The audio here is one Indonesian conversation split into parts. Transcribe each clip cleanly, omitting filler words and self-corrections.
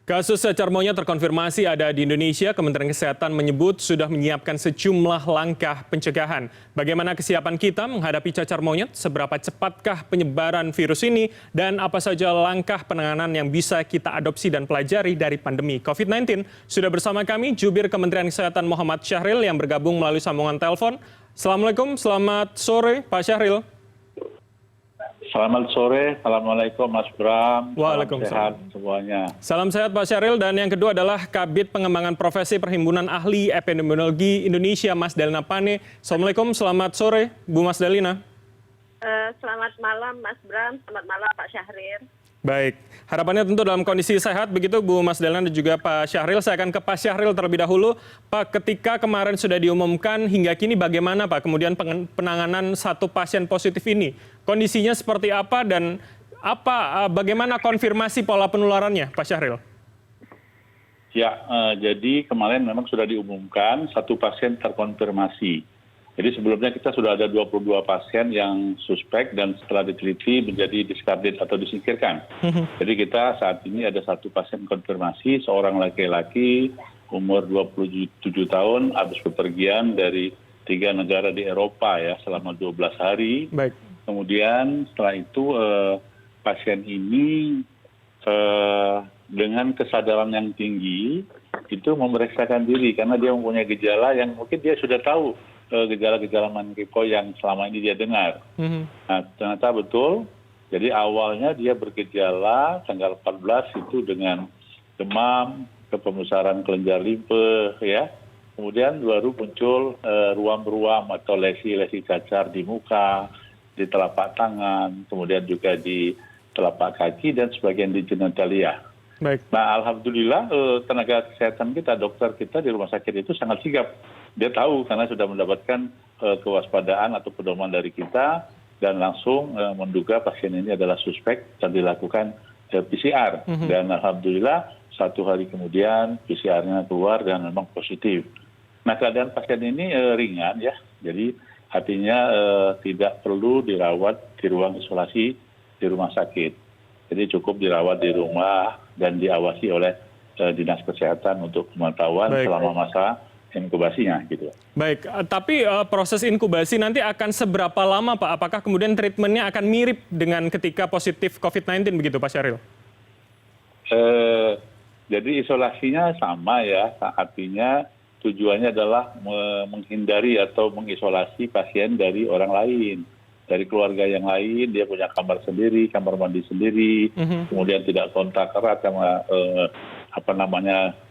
Kasus cacar monyet terkonfirmasi ada di Indonesia. Kementerian Kesehatan menyebut sudah menyiapkan sejumlah langkah pencegahan. Bagaimana kesiapan kita menghadapi cacar monyet? Seberapa cepatkah penyebaran virus ini? Dan apa saja langkah penanganan yang bisa kita adopsi dan pelajari dari pandemi COVID-19? Sudah bersama kami Jubir Kementerian Kesehatan Muhammad Syahril yang bergabung melalui sambungan telepon. Assalamualaikum, selamat sore Pak Syahril. Selamat sore, Assalamualaikum Mas Bram. Waalaikumsalam. Salam sehat semuanya. Salam sehat Pak Syahril, dan yang kedua adalah Kabid Pengembangan Profesi Perhimpunan Ahli Epidemiologi Indonesia, Mas Dalina Pane. Assalamualaikum, selamat sore Bu Mas Dalina. Selamat malam Mas Bram, selamat malam Pak Syahril. Baik, harapannya tentu dalam kondisi sehat begitu Bu Mas Dalina dan juga Pak Syahril. Saya akan ke Pak Syahril terlebih dahulu. Pak, ketika kemarin sudah diumumkan hingga kini bagaimana Pak kemudian penanganan satu pasien positif ini? Kondisinya seperti apa dan bagaimana konfirmasi pola penularannya Pak Syahril? Ya, jadi kemarin memang sudah diumumkan satu pasien terkonfirmasi. Jadi sebelumnya kita sudah ada 22 pasien yang suspek dan setelah diteliti menjadi discarded atau disingkirkan. Jadi kita saat ini ada satu pasien konfirmasi, seorang laki-laki umur 27 tahun habis bepergian dari 3 negara di Eropa ya selama 12 hari. Baik. Kemudian setelah itu pasien ini dengan kesadaran yang tinggi itu memeriksakan diri karena dia mempunyai gejala yang mungkin dia sudah tahu gejala-gejala monkeypox yang selama ini dia dengar. Nah, ternyata betul. Jadi awalnya dia bergejala tanggal 14 itu dengan demam, kepemusaran kelenjar limfe, ya. Kemudian baru muncul ruam-ruam atau lesi-lesi cacar di muka, di telapak tangan, kemudian juga di telapak kaki dan sebagian di genitalia. Baik. Nah, alhamdulillah tenaga kesehatan kita, dokter kita di rumah sakit itu sangat sigap. Dia tahu karena sudah mendapatkan kewaspadaan atau pedoman dari kita dan langsung menduga pasien ini adalah suspek dan dilakukan PCR. Dan alhamdulillah 1 hari kemudian PCR-nya keluar dan memang positif. Nah, keadaan pasien ini ringan ya. Jadi artinya tidak perlu dirawat di ruang isolasi di rumah sakit. Jadi cukup dirawat di rumah dan diawasi oleh dinas kesehatan untuk pemantauan selama masa inkubasinya gitu. Baik, tapi proses inkubasi nanti akan seberapa lama Pak? Apakah kemudian treatmentnya akan mirip dengan ketika positif COVID-19 begitu Pak Syahril? Jadi isolasinya sama ya, artinya tujuannya adalah menghindari atau mengisolasi pasien dari orang lain. Dari keluarga yang lain, dia punya kamar sendiri, kamar mandi sendiri, kemudian tidak kontak erat sama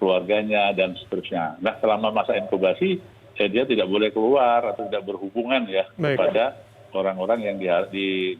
keluarganya dan seterusnya. Nah, selama masa inkubasi dia tidak boleh keluar atau tidak berhubungan ya kepada orang-orang yang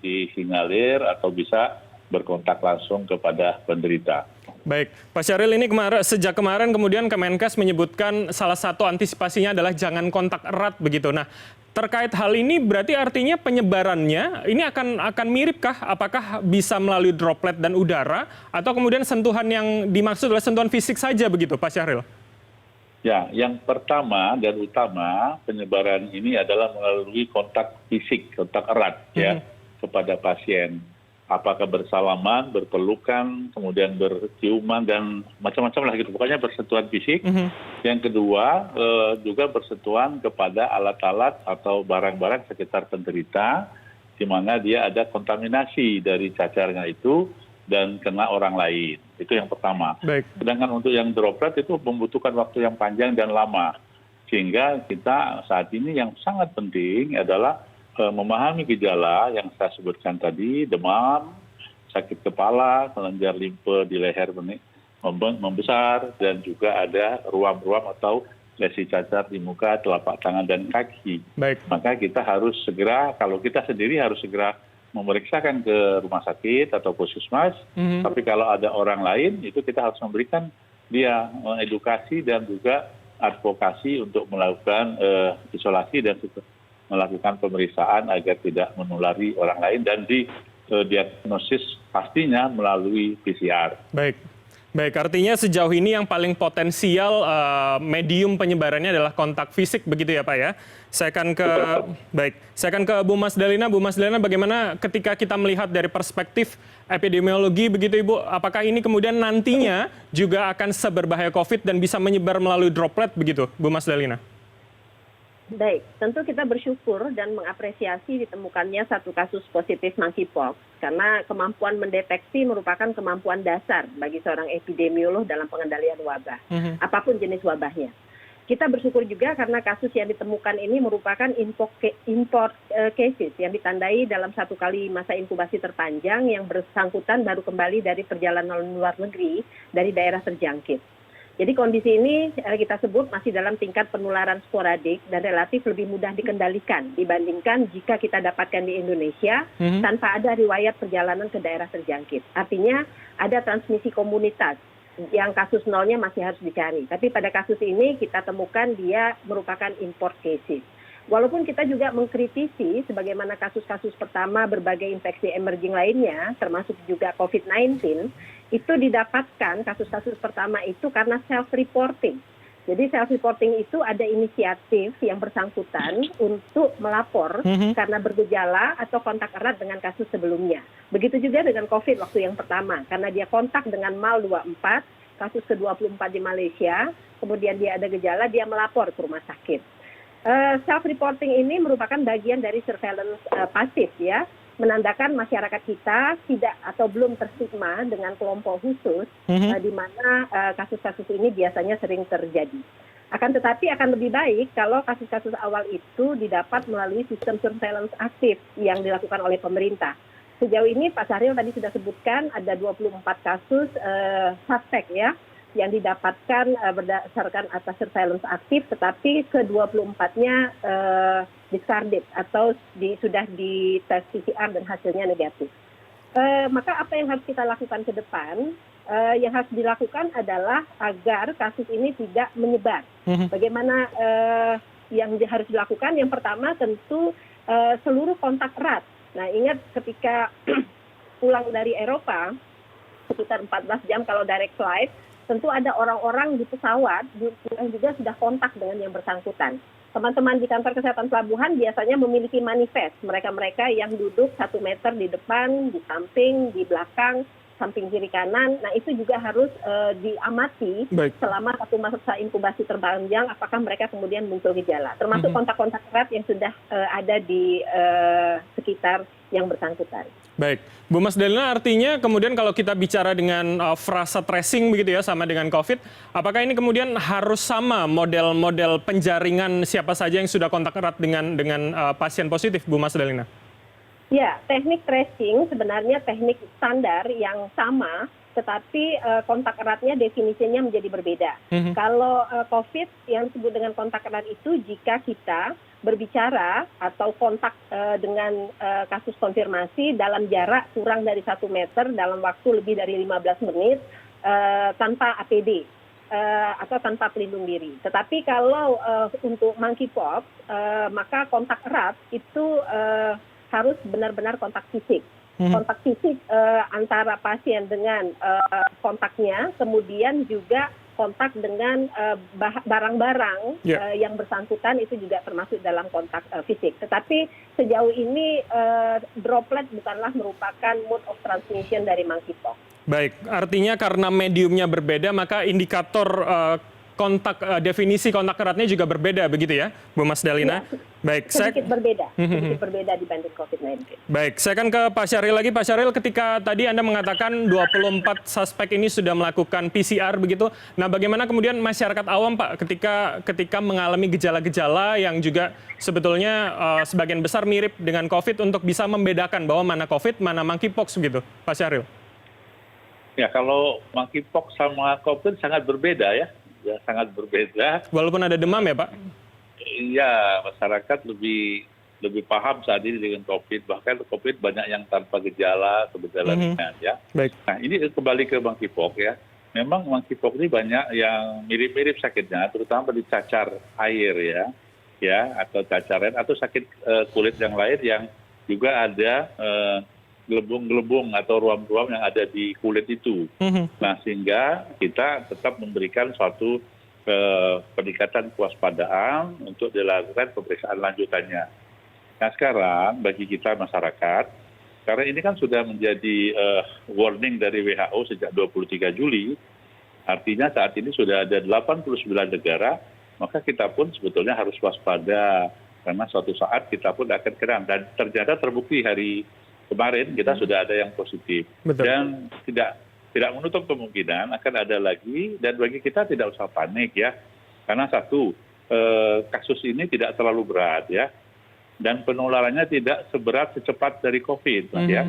disinyalir atau bisa berkontak langsung kepada penderita. Baik, Pak Syahril, ini sejak kemarin kemudian Kemenkes menyebutkan salah satu antisipasinya adalah jangan kontak erat begitu. Nah, terkait hal ini berarti artinya penyebarannya ini akan miripkah? Apakah bisa melalui droplet dan udara atau kemudian sentuhan yang dimaksud adalah sentuhan fisik saja begitu Pak Syahril? Ya, yang pertama dan utama penyebaran ini adalah melalui kontak fisik, kontak erat ya kepada pasien. Apakah bersalaman, berpelukan, kemudian berciuman dan macam-macam lah gitu. Pokoknya bersentuhan fisik. Yang kedua juga bersentuhan kepada alat-alat atau barang-barang sekitar penderita di mana dia ada kontaminasi dari cacarnya itu dan kena orang lain. Itu yang pertama. Baik. Sedangkan untuk yang droplet itu membutuhkan waktu yang panjang dan lama. Sehingga kita saat ini yang sangat penting adalah memahami gejala yang saya sebutkan tadi, demam, sakit kepala, kelenjar limfe di leher membesar, dan juga ada ruam-ruam atau lesi cacar di muka, telapak tangan, dan kaki. Baik. Maka kita harus segera, kalau kita sendiri harus segera memeriksakan ke rumah sakit atau puskesmas, tapi kalau ada orang lain, itu kita harus memberikan dia edukasi dan juga advokasi untuk melakukan isolasi dan melakukan pemeriksaan agar tidak menulari orang lain dan didiagnosis pastinya melalui PCR. Baik. Baik, artinya sejauh ini yang paling potensial medium penyebarannya adalah kontak fisik begitu ya Pak ya. Saya akan ke Bu Mas Dalina. Bu Mas Dalina, bagaimana ketika kita melihat dari perspektif epidemiologi begitu Ibu, apakah ini kemudian nantinya juga akan seberbahaya COVID dan bisa menyebar melalui droplet begitu, Bu Mas Dalina? Baik, tentu kita bersyukur dan mengapresiasi ditemukannya satu kasus positif monkeypox karena kemampuan mendeteksi merupakan kemampuan dasar bagi seorang epidemiolog dalam pengendalian wabah, apapun jenis wabahnya. Kita bersyukur juga karena kasus yang ditemukan ini merupakan import cases yang ditandai dalam 1 kali masa inkubasi terpanjang yang bersangkutan baru kembali dari perjalanan luar negeri dari daerah terjangkit. Jadi kondisi ini kita sebut masih dalam tingkat penularan sporadik dan relatif lebih mudah dikendalikan dibandingkan jika kita dapatkan di Indonesia tanpa ada riwayat perjalanan ke daerah terjangkit. Artinya ada transmisi komunitas yang kasus nolnya masih harus dicari. Tapi pada kasus ini kita temukan dia merupakan import cases. Walaupun kita juga mengkritisi sebagaimana kasus-kasus pertama berbagai infeksi emerging lainnya, termasuk juga COVID-19, itu didapatkan kasus-kasus pertama itu karena self-reporting. Jadi self-reporting itu ada inisiatif yang bersangkutan untuk melapor karena bergejala atau kontak erat dengan kasus sebelumnya. Begitu juga dengan COVID waktu yang pertama, karena dia kontak dengan MAL 24, kasus ke-24 di Malaysia, kemudian dia ada gejala, dia melapor ke rumah sakit. Self-reporting ini merupakan bagian dari surveillance pasif ya, menandakan masyarakat kita tidak atau belum terstigma dengan kelompok khusus di mana kasus-kasus ini biasanya sering terjadi. Akan tetapi akan lebih baik kalau kasus-kasus awal itu didapat melalui sistem surveillance aktif yang dilakukan oleh pemerintah. Sejauh ini Pak Syahril tadi sudah sebutkan ada 24 kasus suspek ya, yang didapatkan berdasarkan atas surveillance aktif, tetapi ke-24-nya discarded atau sudah dites PCR dan hasilnya negatif. Maka apa yang harus kita lakukan ke depan? Yang harus dilakukan adalah agar kasus ini tidak menyebar. Bagaimana yang harus dilakukan? Yang pertama tentu seluruh kontak erat. Nah ingat ketika pulang dari Eropa, sekitar 14 jam kalau direct flight, tentu ada orang-orang di pesawat yang juga sudah kontak dengan yang bersangkutan. Teman-teman di kantor kesehatan pelabuhan biasanya memiliki manifest. Mereka-mereka yang duduk 1 meter di depan, di samping, di belakang, samping kiri kanan. Nah itu juga harus diamati selama 1 masa inkubasi terpanjang apakah mereka kemudian muncul gejala. Termasuk kontak-kontak erat yang sudah ada di sekitar yang bersangkutan. Baik, Bu Mas Dalina, artinya kemudian kalau kita bicara dengan frasa tracing begitu ya sama dengan COVID, apakah ini kemudian harus sama model-model penjaringan siapa saja yang sudah kontak erat dengan pasien positif, Bu Mas Dalina? Ya, teknik tracing sebenarnya teknik standar yang sama, tetapi kontak eratnya definisinya menjadi berbeda. Kalau COVID yang disebut dengan kontak erat itu jika kita berbicara atau kontak dengan kasus konfirmasi dalam jarak kurang dari 1 meter dalam waktu lebih dari 15 menit tanpa APD atau tanpa pelindung diri. Tetapi kalau untuk monkeypox maka kontak erat itu harus benar-benar kontak fisik. Kontak fisik antara pasien dengan kontaknya, kemudian juga kontak dengan barang-barang yang bersangkutan itu juga termasuk dalam kontak fisik. Tetapi sejauh ini droplet bukanlah merupakan mode of transmission dari monkeypox. Baik, artinya karena mediumnya berbeda maka indikator definisi kontak eratnya juga berbeda begitu ya, Bu Mas Dalina? Ya, baik, sedikit berbeda dibanding COVID-19. Baik, saya akan ke Pak Syahril lagi. Pak Syahril, ketika tadi Anda mengatakan 24 suspek ini sudah melakukan PCR begitu. Nah, bagaimana kemudian masyarakat awam Pak ketika mengalami gejala-gejala yang juga sebetulnya sebagian besar mirip dengan COVID untuk bisa membedakan bahwa mana COVID, mana monkeypox begitu, Pak Syahril? Ya, kalau monkeypox sama COVID sangat berbeda ya. Ya, sangat berbeda. Walaupun ada demam ya Pak? Iya, masyarakat lebih paham saat ini dengan COVID. Bahkan COVID banyak yang tanpa gejala atau gejala ringan ya. Baik. Nah ini kembali ke monkeypox ya. Memang monkeypox ini banyak yang mirip-mirip sakitnya, terutama di cacar air ya, atau cacar air atau sakit kulit yang lain yang juga ada gelembung-gelembung atau ruam-ruam yang ada di kulit itu. Nah, sehingga kita tetap memberikan suatu peningkatan kewaspadaan untuk dilakukan pemeriksaan lanjutannya. Nah, sekarang bagi kita masyarakat, karena ini kan sudah menjadi warning dari WHO sejak 23 Juli, artinya saat ini sudah ada 89 negara, maka kita pun sebetulnya harus waspada, karena suatu saat kita pun akan kena. Dan ternyata terbukti hari kemarin kita sudah ada yang positif. Betul. Dan tidak menutup kemungkinan akan ada lagi, dan bagi kita tidak usah panik ya, karena satu, kasus ini tidak terlalu berat ya, dan penularannya tidak seberat secepat dari COVID, Mas, ya.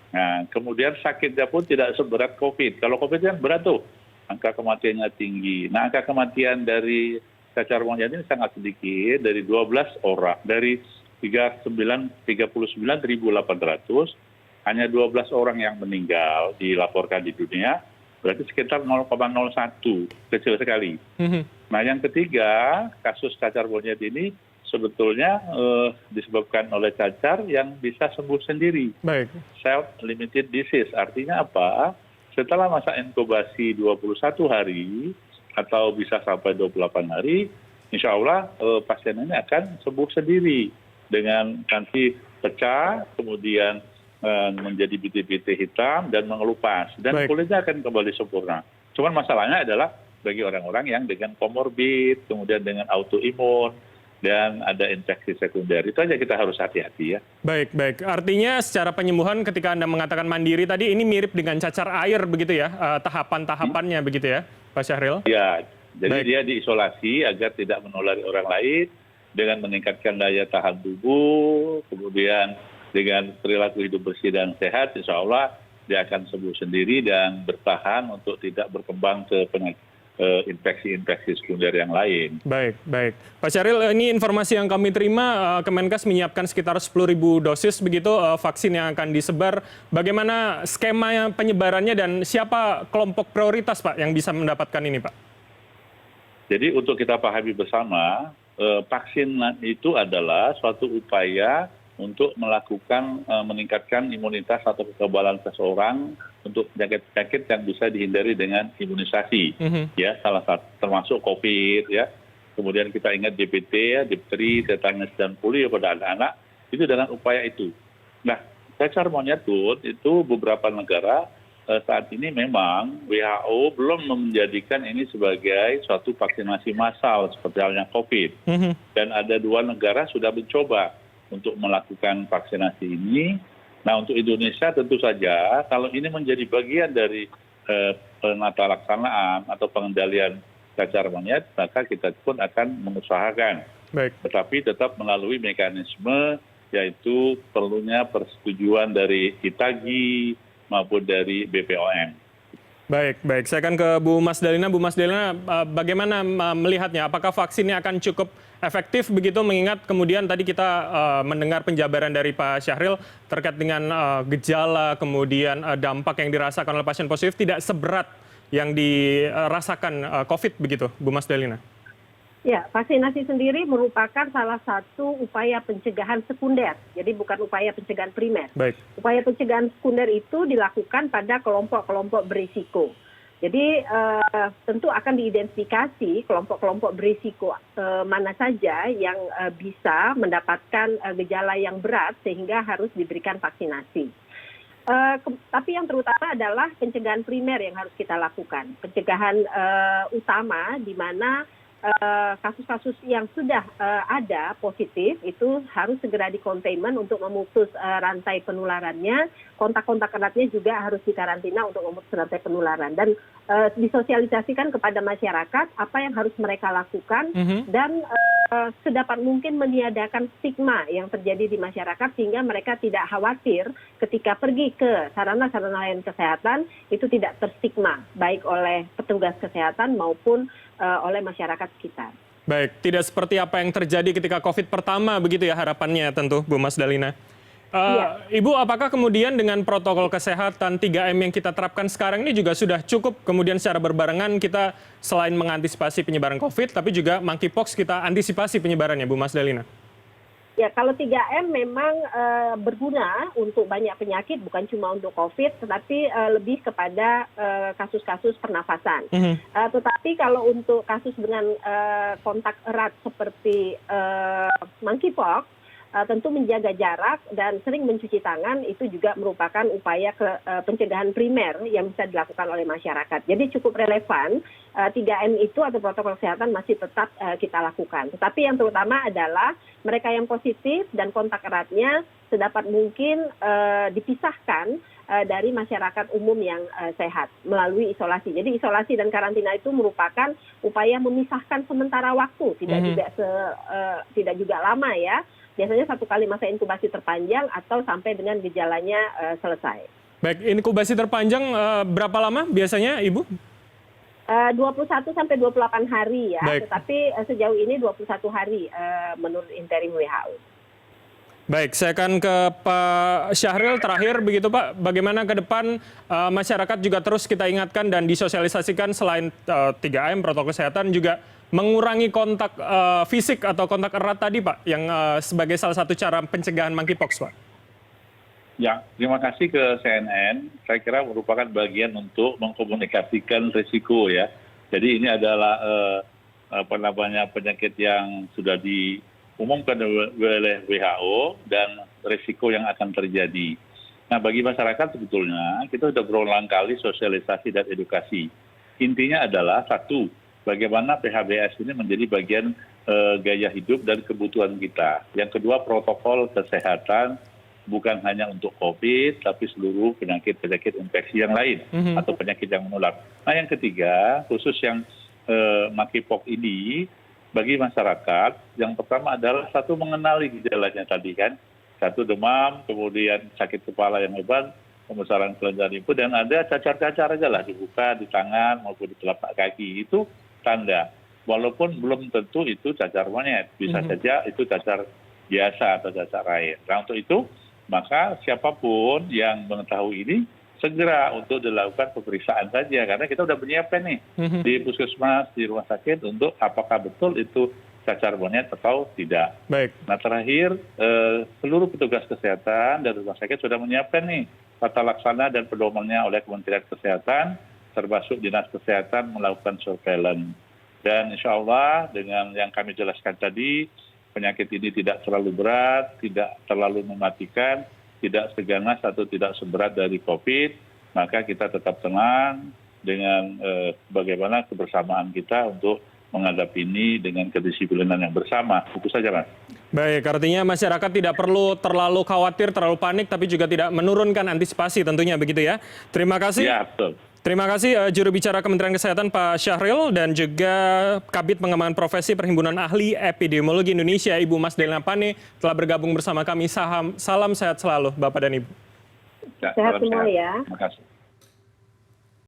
Nah, kemudian sakitnya pun tidak seberat COVID. Kalau COVID kan berat tuh, angka kematiannya tinggi. Nah, angka kematian dari cacar monyet ini sangat sedikit, dari 12 orang, dari 39.800, hanya 12 orang yang meninggal dilaporkan di dunia, berarti sekitar 0,01, kecil sekali. Nah, yang ketiga, kasus cacar monyet ini sebetulnya disebabkan oleh cacar yang bisa sembuh sendiri. Baik. Self-limited disease, artinya apa? Setelah masa inkubasi 21 hari atau bisa sampai 28 hari, insya Allah pasien ini akan sembuh sendiri dengan nanti pecah, kemudian menjadi bintik-bintik hitam dan mengelupas, dan kulitnya akan kembali sempurna. Cuman masalahnya adalah bagi orang-orang yang dengan komorbid, kemudian dengan autoimun, dan ada infeksi sekunder. Itu aja kita harus hati-hati ya. Baik, baik. Artinya secara penyembuhan ketika Anda mengatakan mandiri tadi, ini mirip dengan cacar air begitu ya, tahapan-tahapannya begitu ya, Pak Syahril? Ya, jadi dia diisolasi agar tidak menulari orang lain dengan meningkatkan daya tahan tubuh, kemudian dengan perilaku hidup bersih dan sehat, insya Allah dia akan sembuh sendiri dan bertahan untuk tidak berkembang ke infeksi-infeksi sekunder yang lain. Baik, baik. Pak Syahril, ini informasi yang kami terima, Kemenkes menyiapkan sekitar 10.000 dosis begitu vaksin yang akan disebar. Bagaimana skema penyebarannya dan siapa kelompok prioritas, Pak, yang bisa mendapatkan ini, Pak? Jadi untuk kita pahami bersama, vaksin itu adalah suatu upaya untuk melakukan meningkatkan imunitas atau kekebalan seseorang untuk penyakit-penyakit yang bisa dihindari dengan imunisasi, ya, salah satu termasuk COVID, ya. Kemudian kita ingat DPT, ya, difteri, tetanus dan polio pada anak-anak, itu dengan upaya itu. Nah, cacar monyet pun itu beberapa negara saat ini memang WHO belum menjadikan ini sebagai suatu vaksinasi massal seperti halnya COVID, dan ada 2 negara sudah mencoba untuk melakukan vaksinasi ini. Nah, untuk Indonesia tentu saja kalau ini menjadi bagian dari penata laksanaan atau pengendalian cacar monyet, maka kita pun akan mengusahakan. Baik. Tetapi tetap melalui mekanisme, yaitu perlunya persetujuan dari ITAGI maupun dari BPOM. Baik, baik. Saya akan ke Bu Mas Dalina. Bu Mas Dalina, bagaimana melihatnya? Apakah vaksinnya akan cukup efektif begitu, mengingat kemudian tadi kita mendengar penjabaran dari Pak Syahril terkait dengan gejala, kemudian dampak yang dirasakan oleh pasien positif tidak seberat yang dirasakan COVID begitu, Bu Mas Dalina? Ya, vaksinasi sendiri merupakan salah satu upaya pencegahan sekunder, jadi bukan upaya pencegahan primer. Baik. Upaya pencegahan sekunder itu dilakukan pada kelompok-kelompok berisiko. Jadi tentu akan diidentifikasi kelompok-kelompok berisiko mana saja yang bisa mendapatkan gejala yang berat sehingga harus diberikan vaksinasi. Tapi yang terutama adalah pencegahan primer yang harus kita lakukan. Pencegahan utama di mana kasus-kasus yang sudah ada positif itu harus segera di-containment untuk memutus rantai penularannya. Kontak-kontak eratnya juga harus dikarantina untuk memutus rantai penularan. Dan disosialisasikan kepada masyarakat apa yang harus mereka lakukan dan sedapat mungkin meniadakan stigma yang terjadi di masyarakat sehingga mereka tidak khawatir ketika pergi ke sarana-sarana layanan kesehatan itu tidak terstigma baik oleh petugas kesehatan maupun oleh masyarakat sekitar. Baik, tidak seperti apa yang terjadi ketika COVID pertama begitu ya harapannya tentu, Bu Mas Dalina. Ibu, apakah kemudian dengan protokol kesehatan 3M yang kita terapkan sekarang ini juga sudah cukup, kemudian secara berbarengan kita selain mengantisipasi penyebaran COVID, tapi juga monkeypox kita antisipasi penyebarannya, Bu Mas Dalina? Ya, kalau 3M memang berguna untuk banyak penyakit, bukan cuma untuk COVID, tetapi lebih kepada kasus-kasus pernafasan. Tetapi kalau untuk kasus dengan kontak erat seperti monkeypox, tentu menjaga jarak dan sering mencuci tangan itu juga merupakan upaya pencegahan primer yang bisa dilakukan oleh masyarakat. Jadi cukup relevan 3M itu atau protokol kesehatan masih tetap kita lakukan. Tetapi yang terutama adalah mereka yang positif dan kontak eratnya sedapat mungkin dipisahkan dari masyarakat umum yang sehat melalui isolasi. Jadi isolasi dan karantina itu merupakan upaya memisahkan sementara waktu, tidak juga lama ya. Biasanya 1 kali masa inkubasi terpanjang atau sampai dengan gejalanya selesai. Baik, inkubasi terpanjang berapa lama biasanya, Ibu? 21 sampai 28 hari ya, Baik. tetapi sejauh ini 21 hari menurut interim WHO. Baik, saya akan ke Pak Syahril terakhir begitu Pak. Bagaimana ke depan masyarakat juga terus kita ingatkan dan disosialisasikan selain 3M protokol kesehatan juga mengurangi kontak fisik atau kontak erat tadi Pak yang sebagai salah satu cara pencegahan monkeypox Pak. Ya, terima kasih ke CNN. Saya kira merupakan bagian untuk mengkomunikasikan risiko ya. Jadi ini adalah penyakit yang sudah diumumkan oleh WHO dan risiko yang akan terjadi. Nah, bagi masyarakat sebetulnya kita sudah berulang kali sosialisasi dan edukasi. Intinya adalah satu, bagaimana PHBS ini menjadi bagian gaya hidup dan kebutuhan kita. Yang kedua, protokol kesehatan bukan hanya untuk COVID, tapi seluruh penyakit-penyakit infeksi yang lain atau penyakit yang menular. Nah, yang ketiga, khusus yang monkeypox ini, bagi masyarakat, yang pertama adalah satu mengenali gejalanya tadi kan, satu demam, kemudian sakit kepala yang hebat, pembesaran kelenjar limfu, dan ada cacar-cacar aja lah dibuka di tangan maupun di telapak kaki, itu tanda. Walaupun belum tentu itu cacar monyet, bisa saja itu cacar biasa atau cacar air. Nah, untuk itu maka siapapun yang mengetahui ini segera untuk dilakukan pemeriksaan saja, karena kita sudah menyiapkan nih di puskesmas, di rumah sakit untuk apakah betul itu cacar monyet atau tidak. Baik. Nah, terakhir seluruh petugas kesehatan dan rumah sakit sudah menyiapkan nih tata laksana dan pedomannya oleh Kementerian Kesehatan, termasuk Dinas Kesehatan melakukan surveillance. Dan insya Allah dengan yang kami jelaskan tadi, penyakit ini tidak terlalu berat, tidak terlalu mematikan, tidak seganas atau tidak seberat dari COVID, maka kita tetap tenang dengan bagaimana kebersamaan kita untuk menghadapi ini dengan kedisiplinan yang bersama. Itu saja, Mas. Baik, artinya masyarakat tidak perlu terlalu khawatir, terlalu panik, tapi juga tidak menurunkan antisipasi tentunya begitu ya. Terima kasih. Ya, betul. Terima kasih juru bicara Kementerian Kesehatan Pak Syahril dan juga Kabid Pengembangan Profesi Perhimpunan Ahli Epidemiologi Indonesia Ibu Mas Delina Pane telah bergabung bersama kami. Salam sehat selalu Bapak dan Ibu. Sehat semua ya. Terima kasih.